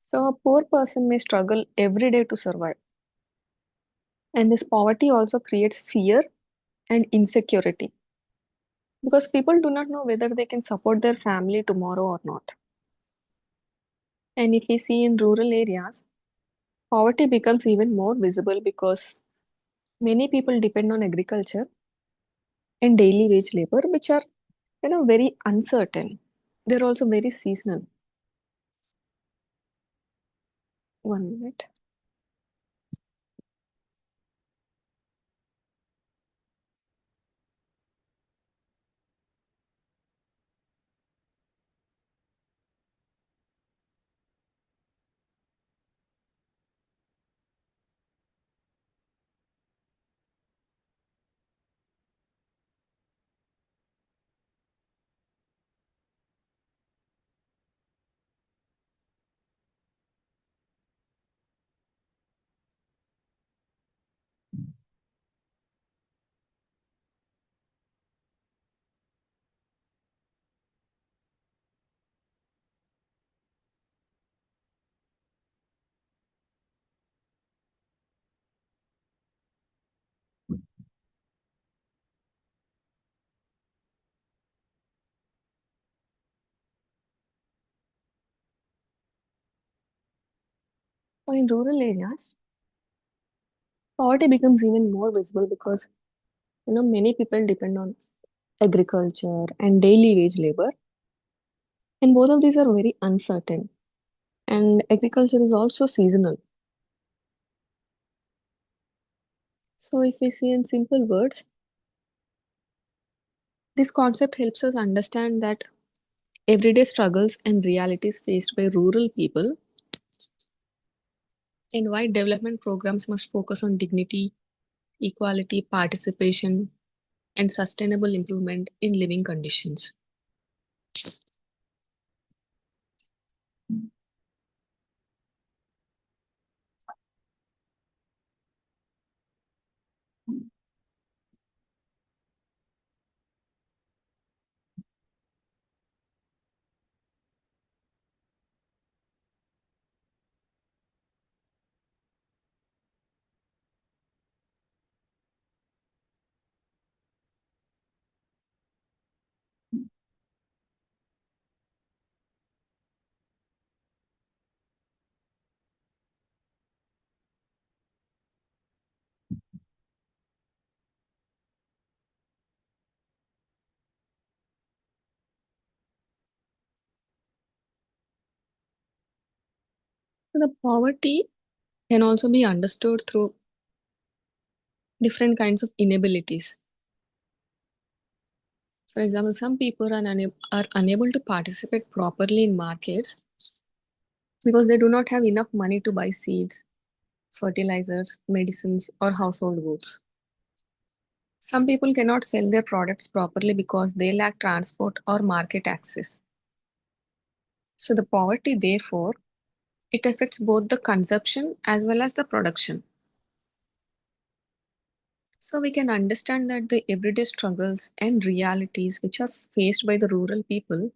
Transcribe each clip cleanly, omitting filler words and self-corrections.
So, a poor person may struggle every day to survive. And this poverty also creates fear and insecurity because people do not know whether they can support their family tomorrow or not. And if we see in rural areas, poverty becomes even more visible because many people depend on agriculture and daily wage labor, which are very uncertain. They're also very seasonal. 1 minute. So in rural areas, poverty becomes even more visible because many people depend on agriculture and daily wage labor, and both of these are very uncertain. And agriculture is also seasonal. So if we see in simple words, this concept helps us understand that everyday struggles and realities faced by rural people and why development programs must focus on dignity, equality, participation, and sustainable improvement in living conditions. So the poverty can also be understood through different kinds of inabilities. For example, some people are unable to participate properly in markets because they do not have enough money to buy seeds, fertilizers, medicines, or household goods. Some people cannot sell their products properly because they lack transport or market access. So the poverty, therefore, it affects both the consumption as well as the production. So we can understand that the everyday struggles and realities which are faced by the rural people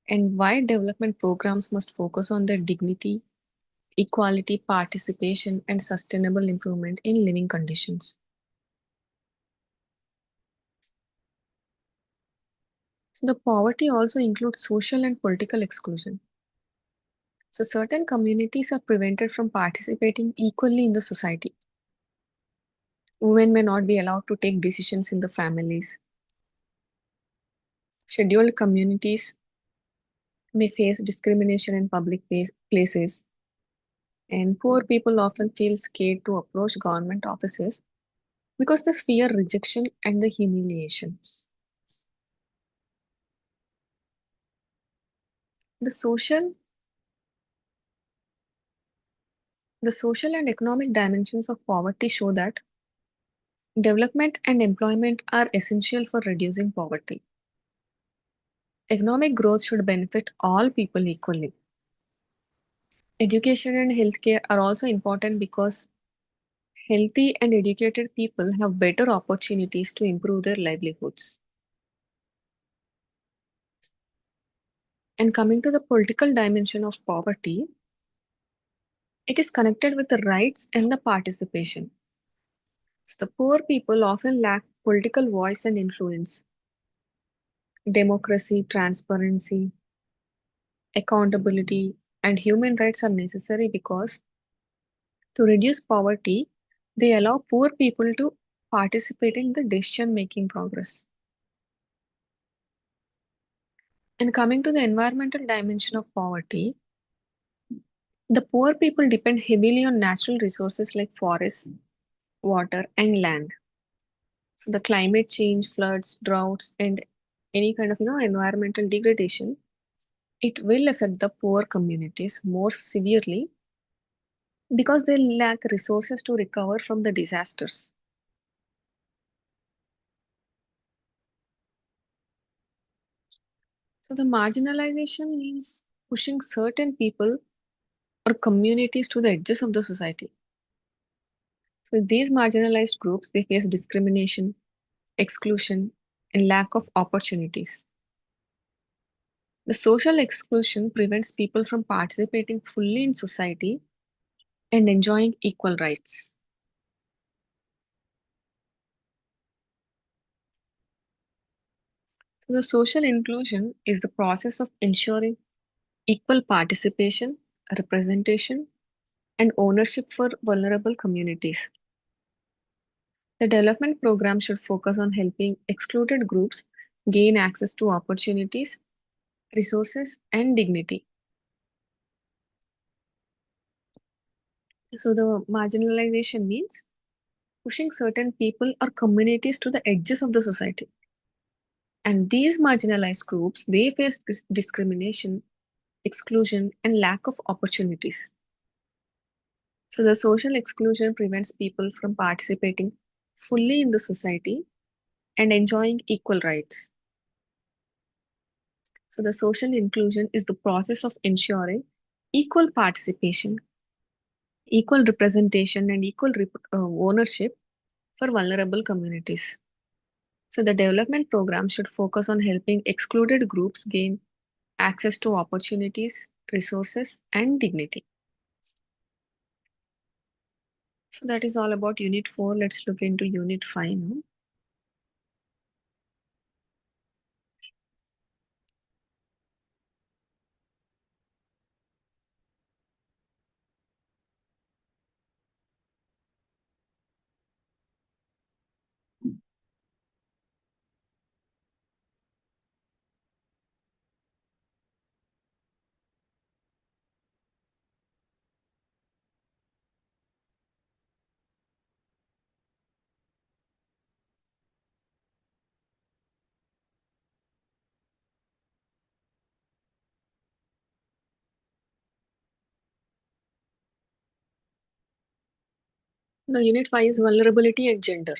and why development programs must focus on their dignity, equality, participation, and sustainable improvement in living conditions. So the poverty also includes social and political exclusion. So certain communities are prevented from participating equally in the society. Women may not be allowed to take decisions in the families. Scheduled communities may face discrimination in public places. And poor people often feel scared to approach government offices because they fear rejection and the humiliation. The social, the social and economic dimensions of poverty show that development and employment are essential for reducing poverty. Economic growth should benefit all people equally. Education and healthcare are also important because healthy and educated people have better opportunities to improve their livelihoods. And coming to the political dimension of poverty, It is connected with the rights and the participation. So the poor people often lack political voice and influence. Democracy, transparency, accountability, and human rights are necessary because to reduce poverty, they allow poor people to participate in the decision making progress. And coming to the environmental dimension of poverty, the poor people depend heavily on natural resources like forests, water, and land. So the climate change, floods, droughts, and any kind of environmental degradation, it will affect the poor communities more severely because they lack resources to recover from the disasters. So the marginalization means pushing certain people or communities to the edges of the society. So these marginalized groups, they face discrimination, exclusion, and lack of opportunities. The social exclusion prevents people from participating fully in society and enjoying equal rights. So the social inclusion is the process of ensuring equal participation, representation, and ownership for vulnerable communities. The development program should focus on helping excluded groups gain access to opportunities, resources, and dignity. So, the marginalization means pushing certain people or communities to the edges of the society. And these marginalized groups, they face discrimination, exclusion, and lack of opportunities. So, the social exclusion prevents people from participating fully in the society and enjoying equal rights. So, the social inclusion is the process of ensuring equal participation, equal representation, and equal ownership for vulnerable communities. So, the development program should focus on helping excluded groups gain access to opportunities, resources, and dignity. So, that is all about Unit 4. Let's look into Unit 5 now. The Unit 5 is Vulnerability and Gender.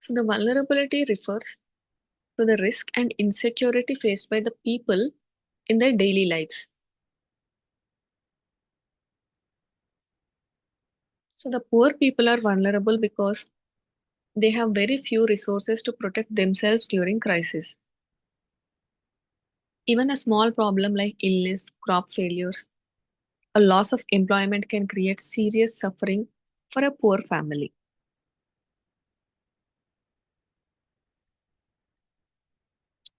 So, the vulnerability refers to the risk and insecurity faced by the people in their daily lives. So, the poor people are vulnerable because they have very few resources to protect themselves during crisis. Even a small problem like illness, crop failures, a loss of employment can create serious suffering for a poor family.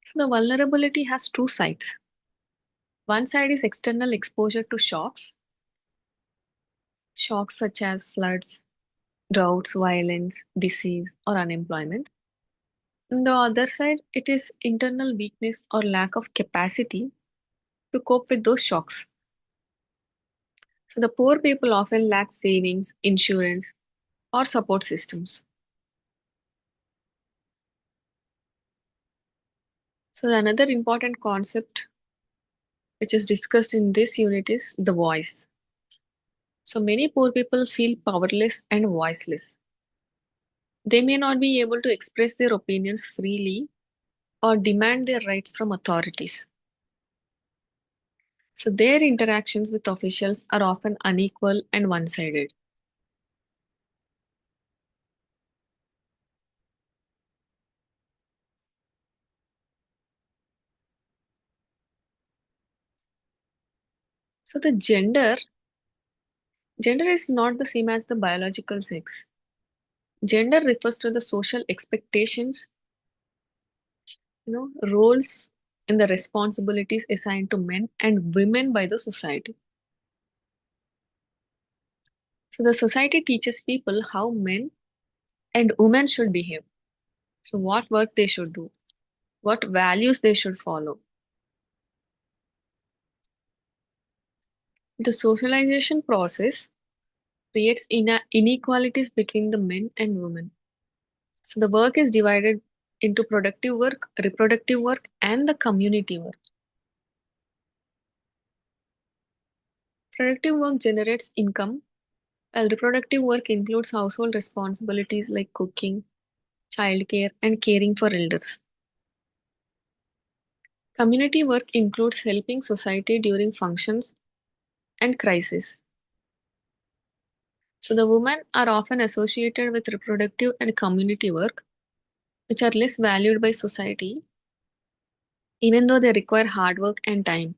So, the vulnerability has two sides. One side is external exposure to shocks, shocks such as floods, droughts, violence, disease, or unemployment. On the other side, it is internal weakness or lack of capacity to cope with those shocks. So, the poor people often lack savings, insurance, or support systems. So, another important concept which is discussed in this unit is the voice. So, many poor people feel powerless and voiceless. They may not be able to express their opinions freely or demand their rights from authorities. So, their interactions with officials are often unequal and one sided. So the gender is not the same as the biological sex. Gender refers to the social expectations, roles and the responsibilities assigned to men and women by the society. So the society teaches people how men and women should behave. So what work they should do, what values they should follow. The socialization process creates inequalities between the men and women. So the work is divided into productive work, reproductive work, and the community work. Productive work generates income, while reproductive work includes household responsibilities like cooking, childcare, and caring for elders. Community work includes helping society during functions and crises. So the women are often associated with reproductive and community work, which are less valued by society, even though they require hard work and time.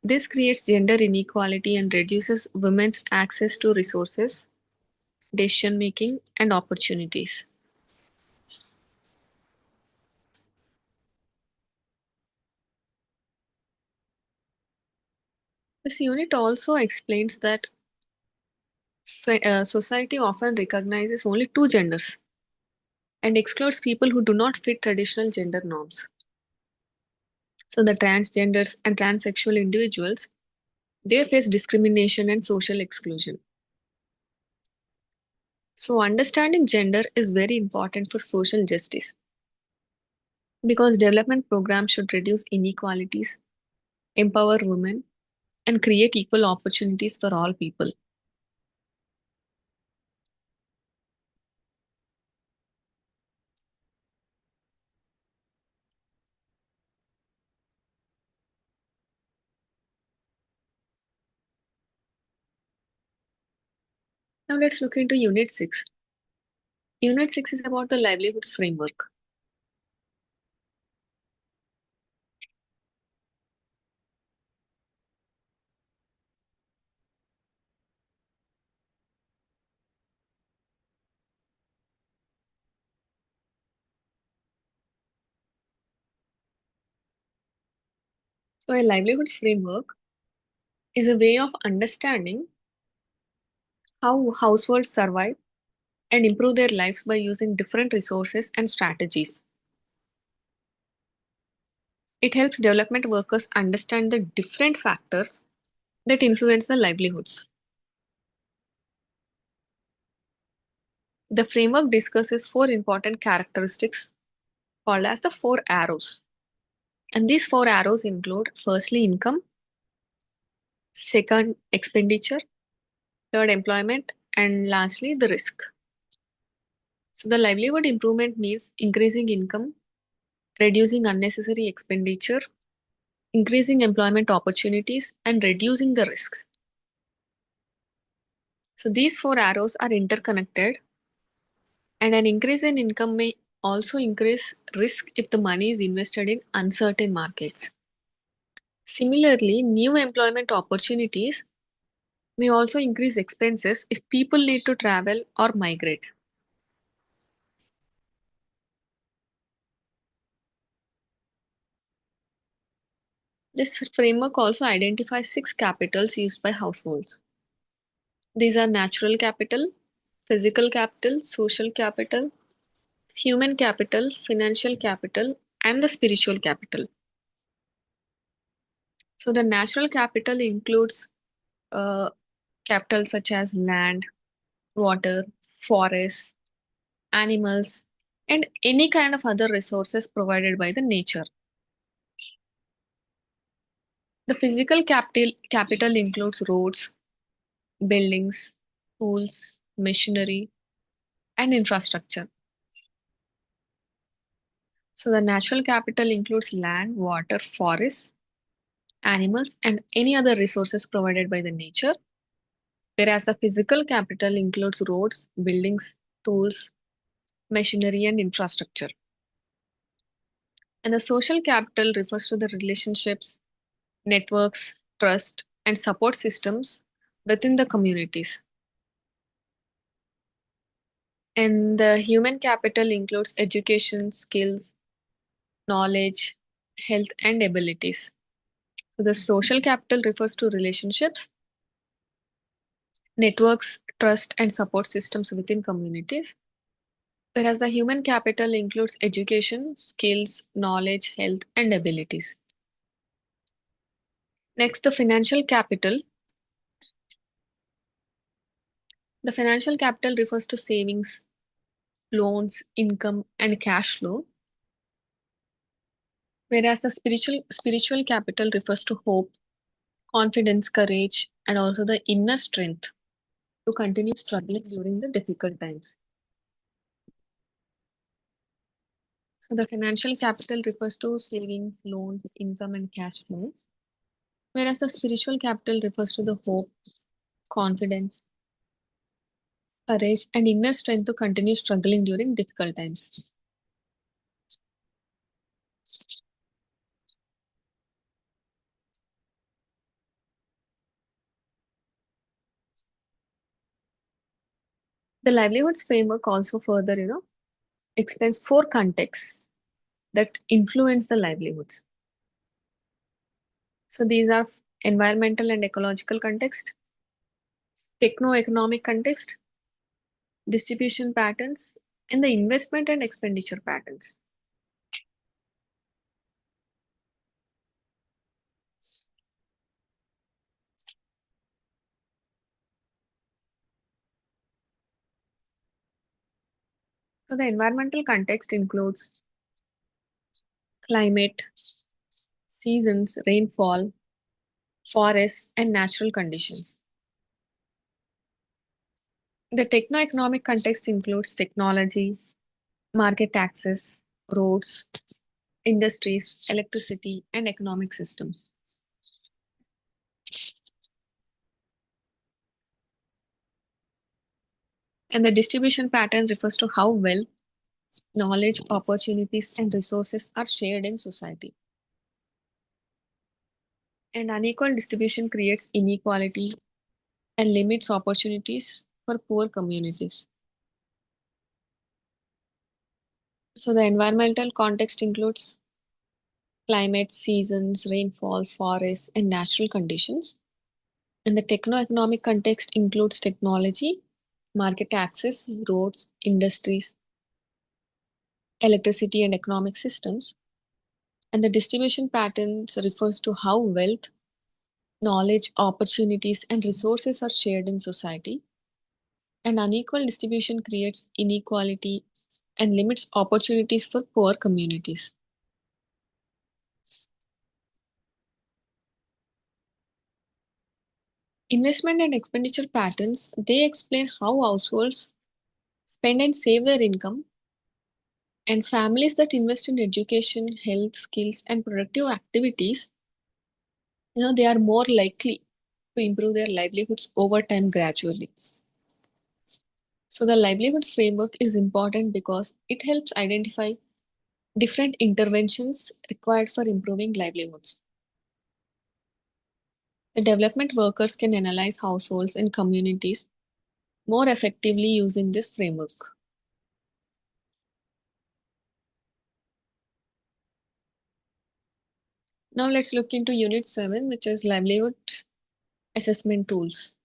This creates gender inequality and reduces women's access to resources, decision making, and opportunities. This unit also explains that society often recognizes only two genders and excludes people who do not fit traditional gender norms. So the transgenders and transsexual individuals, they face discrimination and social exclusion. So understanding gender is very important for social justice because development programs should reduce inequalities, empower women, and create equal opportunities for all people. Now let's look into Unit 6. Unit 6 is about the livelihoods framework. So a livelihoods framework is a way of understanding how households survive and improve their lives by using different resources and strategies. It helps development workers understand the different factors that influence their livelihoods. The framework discusses four important characteristics called as the four arrows. And these four arrows include firstly income, second expenditure, third employment, and lastly the risk. So the livelihood improvement means increasing income, reducing unnecessary expenditure, increasing employment opportunities, and reducing the risk. So these four arrows are interconnected, and an increase in income may also increase risk if the money is invested in uncertain markets. Similarly, new employment opportunities may also increase expenses if people need to travel or migrate. This framework also identifies six capitals used by households. These are natural capital, physical capital, social capital, human capital, financial capital, and the spiritual capital. So the natural capital includes uh, capital such as land, water, forests, animals, and any kind of other resources provided by the nature. The physical capital includes roads, buildings, schools, machinery, and infrastructure. So the natural capital includes land, water, forests, animals, and any other resources provided by the nature, whereas the physical capital includes roads, buildings, tools, machinery, and infrastructure. And the social capital refers to the relationships, networks, trust, and support systems within the communities. And the human capital includes education, skills, knowledge, health, and abilities. The social capital refers to relationships, networks, trust, and support systems within communities. Whereas the human capital includes education, skills, knowledge, health, and abilities. Next, the financial capital. The financial capital refers to savings, loans, income, and cash flow. Whereas the spiritual capital refers to hope, confidence, courage, and also the inner strength to continue struggling during the difficult times. So the financial capital refers to savings, loans, income, and cash flows. Whereas the spiritual capital refers to the hope, confidence, courage, and inner strength to continue struggling during difficult times. The livelihoods framework also further, explains four contexts that influence the livelihoods. So these are environmental and ecological context, techno-economic context, distribution patterns, and the investment and expenditure patterns. So the environmental context includes climate, seasons, rainfall, forests, and natural conditions. The techno-economic context includes technology, market access, roads, industries, electricity, and economic systems. And the distribution pattern refers to how wealth, knowledge, opportunities, and resources are shared in society. And unequal distribution creates inequality and limits opportunities for poor communities. So the environmental context includes climate, seasons, rainfall, forests, and natural conditions. And the techno-economic context includes technology, market access, roads, industries, electricity, and economic systems. And the distribution patterns refers to how wealth, knowledge, opportunities, and resources are shared in society. And unequal distribution creates inequality and limits opportunities for poor communities. Investment and expenditure patterns, they explain how households spend and save their income, and families that invest in education, health, skills, and productive activities, they are more likely to improve their livelihoods over time gradually. So the livelihoods framework is important because it helps identify different interventions required for improving livelihoods. The development workers can analyze households and communities more effectively using this framework. Now let's look into Unit 7, which is livelihood assessment tools.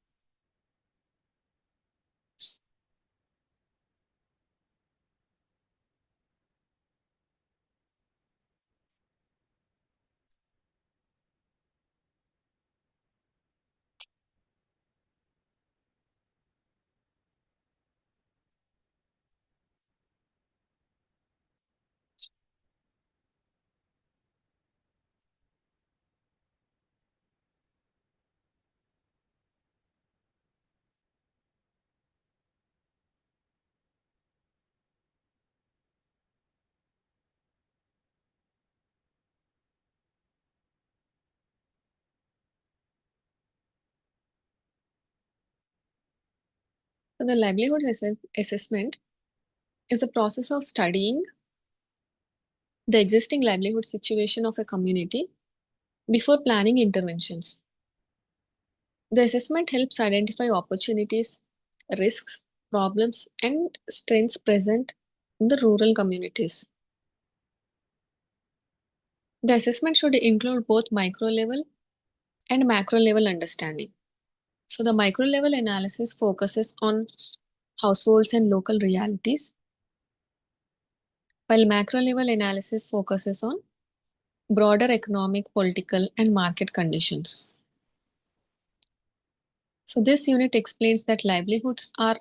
So the livelihood assessment is a process of studying the existing livelihood situation of a community before planning interventions. The assessment helps identify opportunities, risks, problems, and strengths present in the rural communities. The assessment should include both micro level and macro level understanding. So, the micro level analysis focuses on households and local realities, while macro level analysis focuses on broader economic, political, and market conditions. So, this unit explains that livelihoods are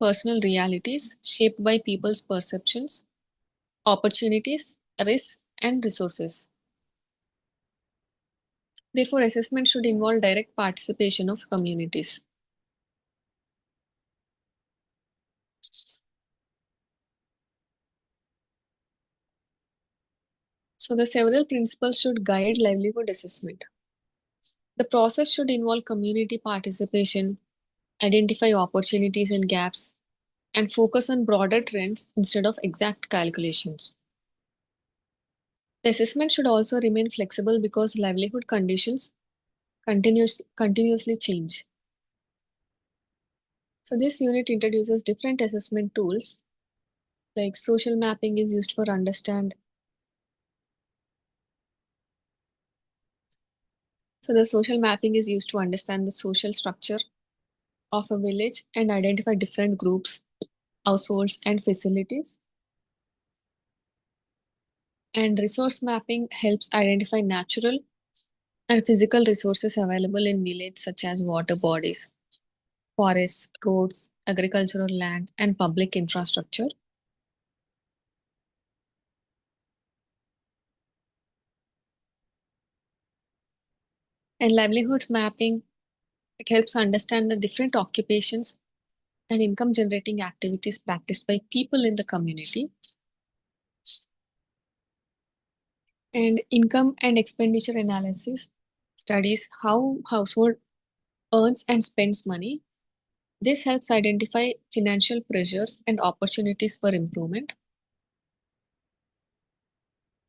personal realities shaped by people's perceptions, opportunities, risks, and resources. Therefore, assessment should involve direct participation of communities. So, the several principles should guide livelihood assessment. The process should involve community participation, identify opportunities and gaps, and focus on broader trends instead of exact calculations. The assessment should also remain flexible because livelihood conditions continuously change. So this unit introduces different assessment tools like social mapping is used for understand. So the social mapping is used to understand the social structure of a village and identify different groups, households, and facilities. And resource mapping helps identify natural and physical resources available in village such as water bodies, forests, roads, agricultural land, and public infrastructure. And livelihoods mapping, it helps understand the different occupations and income generating activities practiced by people in the community. And income and expenditure analysis studies how household earns and spends money. This helps identify financial pressures and opportunities for improvement.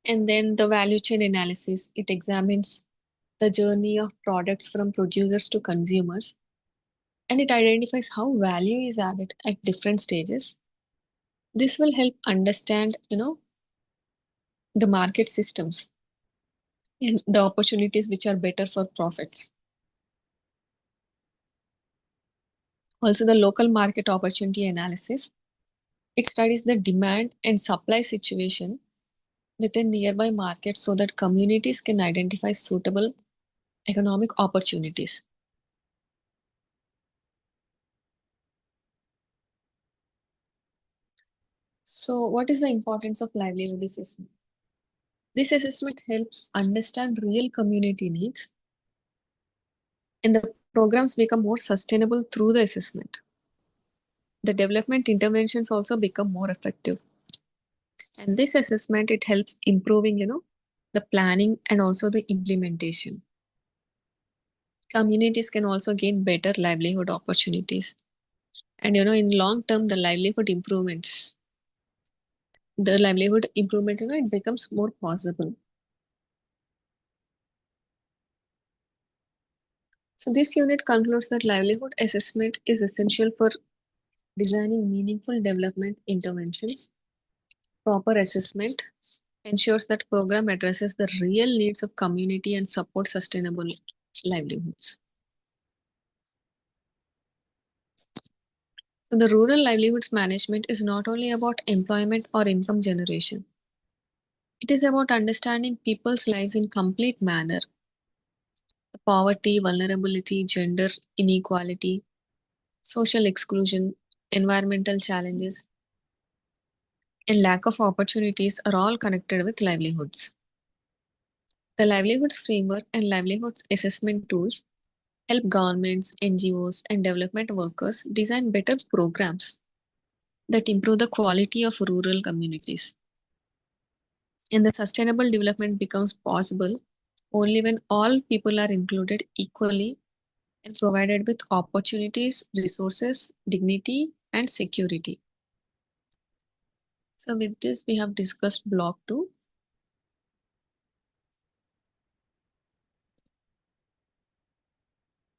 And then the value chain analysis, it examines the journey of products from producers to consumers, and it identifies how value is added at different stages. This will help understand, the market systems and the opportunities which are better for profits. Also, the local market opportunity analysis, it studies the demand and supply situation within nearby markets so that communities can identify suitable economic opportunities. So, what is the importance of livelihood assessment? This assessment helps understand real community needs, and the programs become more sustainable through the assessment. The development interventions also become more effective. And this assessment, it helps improving, the planning and also the implementation. Communities can also gain better livelihood opportunities. And in long term, the livelihood improvement, it becomes more possible. So this unit concludes that livelihood assessment is essential for designing meaningful development interventions. Proper assessment ensures that program addresses the real needs of community and support sustainable livelihoods. So the rural livelihoods management is not only about employment or income generation. It is about understanding people's lives in complete manner. The poverty, vulnerability, gender inequality, social exclusion, environmental challenges, and lack of opportunities are all connected with livelihoods. The livelihoods framework and livelihoods assessment tools help governments, NGOs, and development workers design better programs that improve the quality of rural communities. And the sustainable development becomes possible only when all people are included equally and provided with opportunities, resources, dignity, and security. So with this, we have discussed block 2.